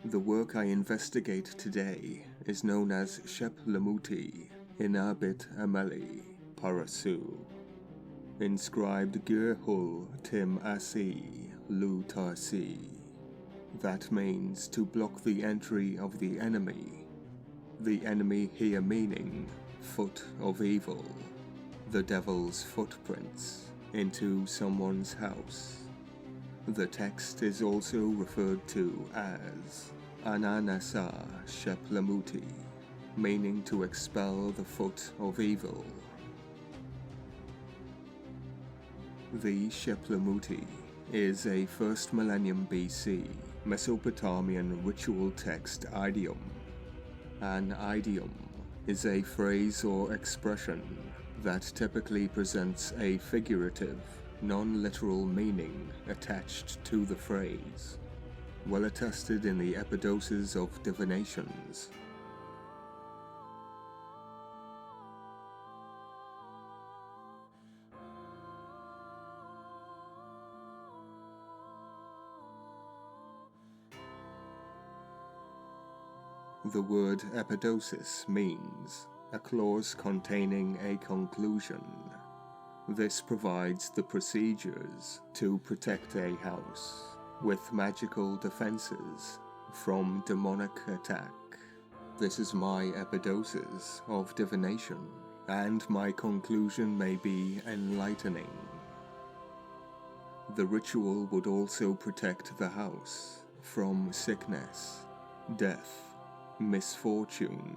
The work I investigate today is known as Shep lemutti inabit ameli parasu, inscribed Gerhul Tim Asi Lu Tarsi. That means to block the entry of the enemy here meaning foot of evil, the devil's footprints, into someone's house. The text is also referred to as Ananasa Shep lemutti, meaning to expel the foot of evil. The Shep lemutti is a 1st millennium BC Mesopotamian ritual text idiom. An idiom is a phrase or expression that typically presents a figurative, non-literal meaning attached to the phrase, well attested in the epidoses of divinations. The word epidosis means a clause containing a conclusion. This provides the procedures to protect a house with magical defenses from demonic attack. This is my epidosis of divination, and my conclusion may be enlightening. The ritual would also protect the house from sickness, death, misfortune,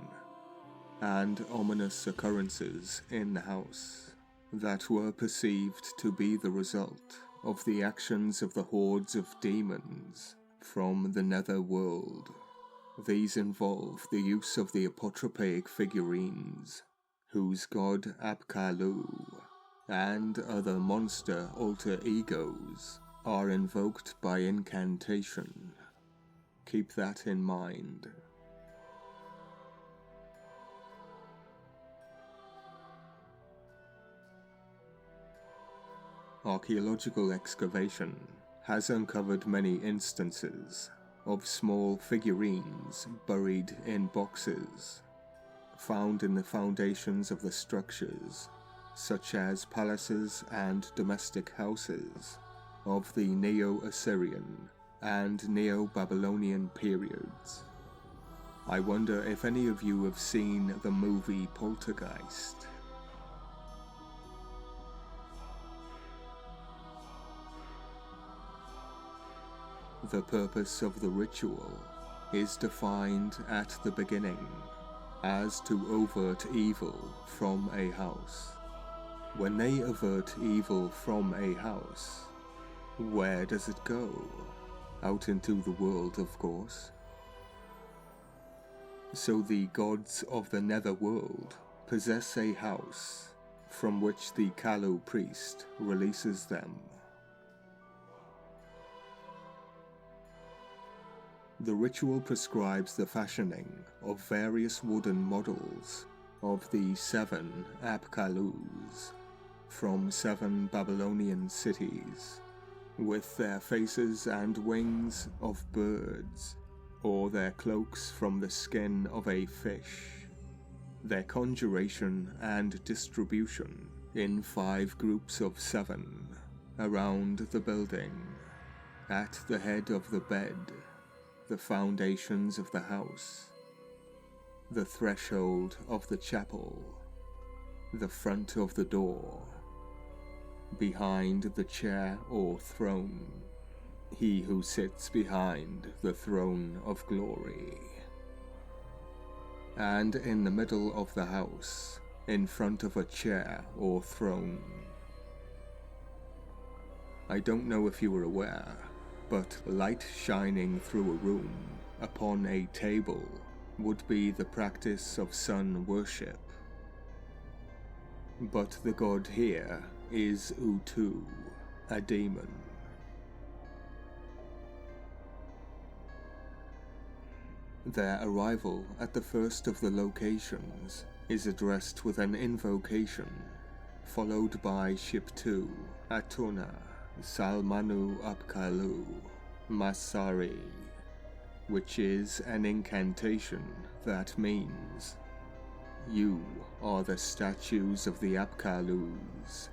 and ominous occurrences in the house that were perceived to be the result of the actions of the hordes of demons from the nether world. These involve the use of the apotropaic figurines, whose god Apkallu and other monster alter egos are invoked by incantation. Keep that in mind. Archaeological excavation has uncovered many instances of small figurines buried in boxes, found in the foundations of the structures, such as palaces and domestic houses, of the Neo-Assyrian and Neo-Babylonian periods. I wonder if any of you have seen the movie Poltergeist. The purpose of the ritual is defined at the beginning as to avert evil from a house. When they avert evil from a house, where does it go? Out into the world, of course. So the gods of the netherworld possess a house from which the Akkadian priest releases them. The ritual prescribes the fashioning of various wooden models of the 7 Apkallus from 7 Babylonian cities, with their faces and wings of birds, or their cloaks from the skin of a fish. Their conjuration and distribution in 5 groups of 7 around the building, at the head of the bed, the foundations of the house, the threshold of the chapel, the front of the door, behind the chair or throne, he who sits behind the throne of glory, and in the middle of the house, in front of a chair or throne. I don't know if you were aware, but light shining through a room upon a table would be the practice of sun worship. But the god here is Utu, a demon. Their arrival at the first of the locations is addressed with an invocation, followed by Ship 2, Atuna, Salmanu Apkallu Masari, which is an incantation that means you are the statues of the Appkallus,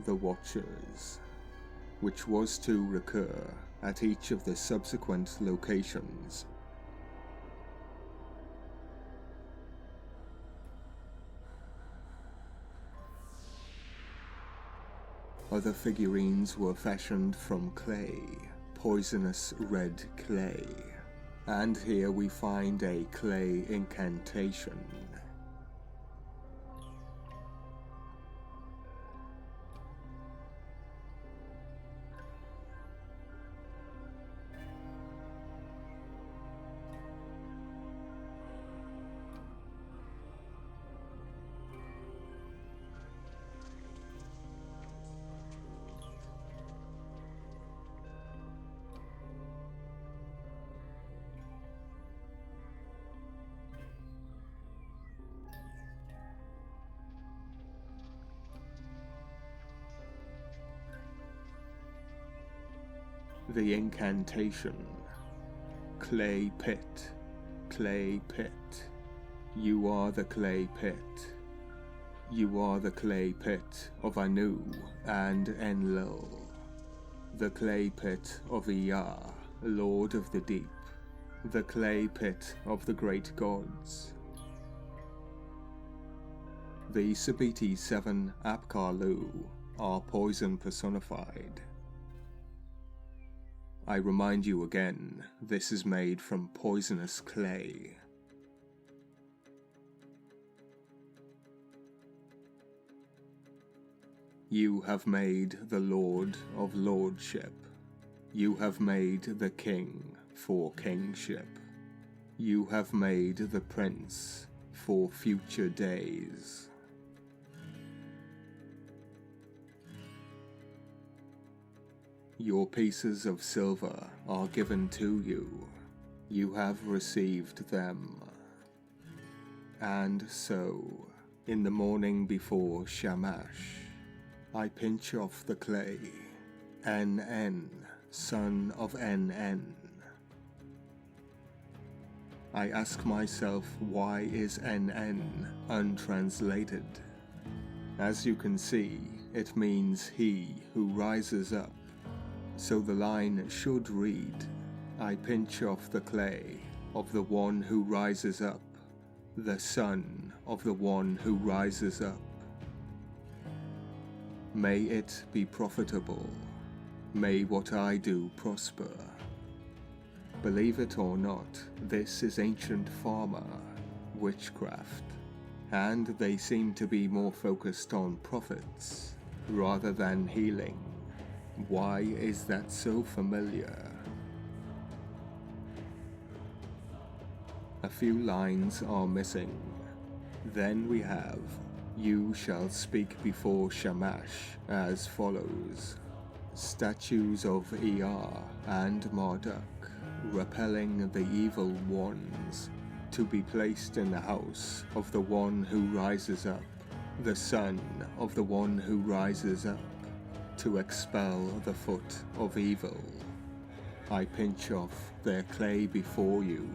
the Watchers, which was to recur at each of the subsequent locations. Other figurines were fashioned from clay, poisonous red clay, and here we find a clay incantation. The incantation. Clay pit, clay pit. You are the clay pit. You are the clay pit of Anu and Enlil. The clay pit of Ea, Lord of the Deep. The clay pit of the great gods. The Sabiti 7 Apkallu are poison personified. I remind you again, this is made from poisonous clay. You have made the Lord of Lordship. You have made the King for kingship. You have made the Prince for future days. Your pieces of silver are given to you. You have received them. And so, in the morning before Shamash, I pinch off the clay. NN, son of NN. I ask myself, why is NN untranslated? As you can see, it means he who rises up. So the line should read, I pinch off the clay of the one who rises up, the son of the one who rises up. May it be profitable. May what I do prosper. Believe it or not, this is ancient pharma, witchcraft, and they seem to be more focused on profits rather than healing. Why is that so familiar? A few lines are missing. Then we have, you shall speak before Shamash as follows. Statues of Ea and Marduk, repelling the evil ones, to be placed in the house of the one who rises up, the son of the one who rises up, to expel the foot of evil. I pinch off their clay before you,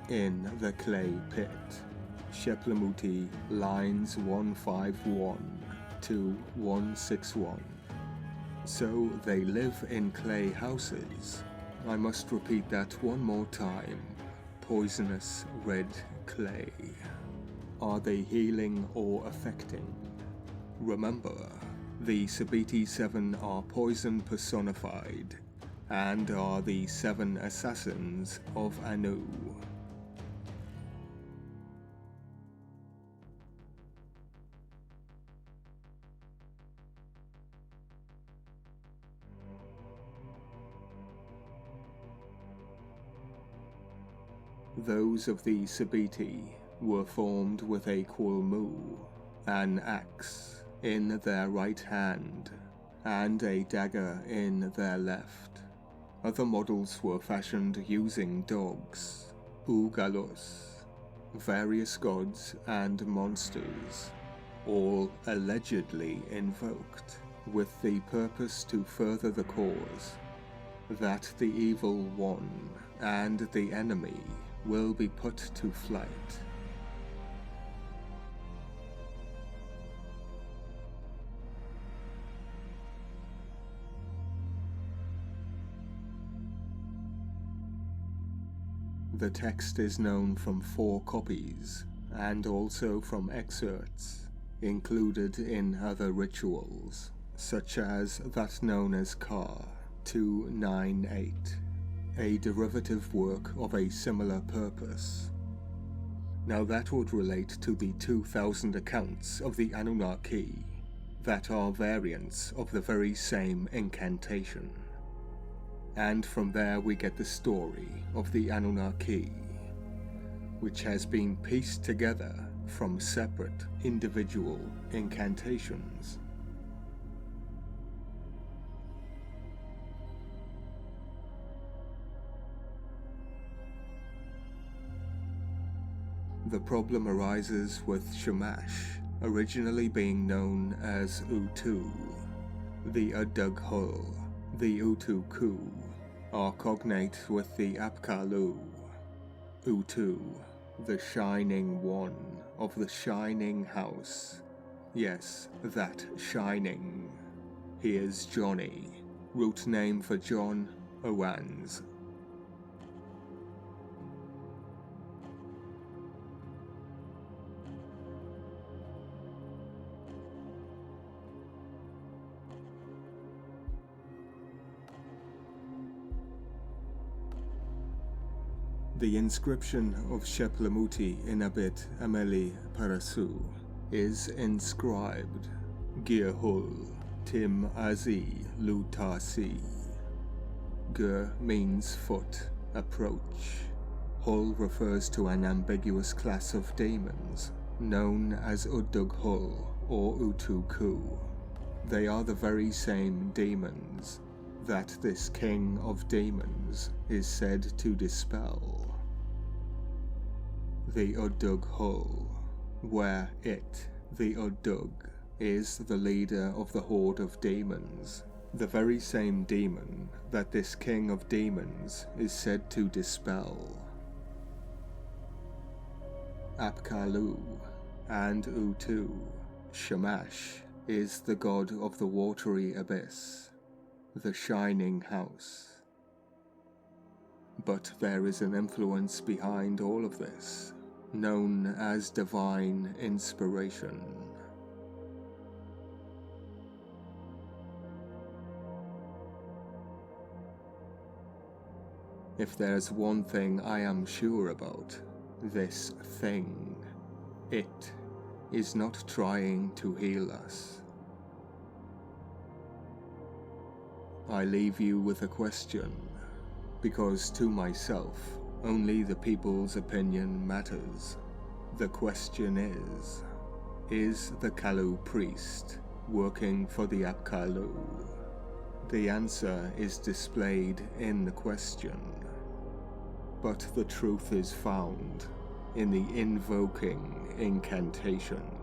in the clay pit. Sheplamuti lines 151 to 161. So they live in clay houses. I must repeat that one more time. Poisonous red clay. Are they healing or affecting? Remember, the Sabiti 7 are poison personified, and are the 7 assassins of Anu. Those of the Sabiti were formed with a kulmu, an axe, in their right hand, and a dagger in their left. Other models were fashioned using dogs, ugalos, various gods and monsters, all allegedly invoked. with the purpose to further the cause that the evil one and the enemy will be put to flight. The text is known from 4 copies, and also from excerpts included in other rituals, such as that known as Ka 298, a derivative work of a similar purpose. Now that would relate to the 2,000 accounts of the Anunnaki that are variants of the very same incantation. And from there we get the story of the Anunnaki, which has been pieced together from separate individual incantations. The problem arises with Shamash originally being known as Utu, the Udug-Hul, the Utu-Ku, are cognate with the Apkallu. Utu, the Shining One of the Shining House. Yes, that Shining. He is Johnny, root name for John, Owans. The inscription of Shep Lemutti in Abit Ameli Parasu is inscribed Girhul Tim Azi Lutasi. Gur means foot, approach. Hul refers to an ambiguous class of demons known as Udug-Hul or Utu-Ku. They are the very same demons that this king of demons is said to dispel. The Udug-Hul, where it, the Udug, is the leader of the horde of demons, the very same demon that this king of demons is said to dispel. Apkallu and Utu, Shamash is the god of the watery abyss, the shining house. But there is an influence behind all of this, known as divine inspiration. If there's one thing I am sure about, this thing, it is not trying to heal us. I leave you with a question, because to myself, only the people's opinion matters. The question is the Kallu priest working for the Apkallu? The answer is displayed in the question, but the truth is found in the invoking incantation.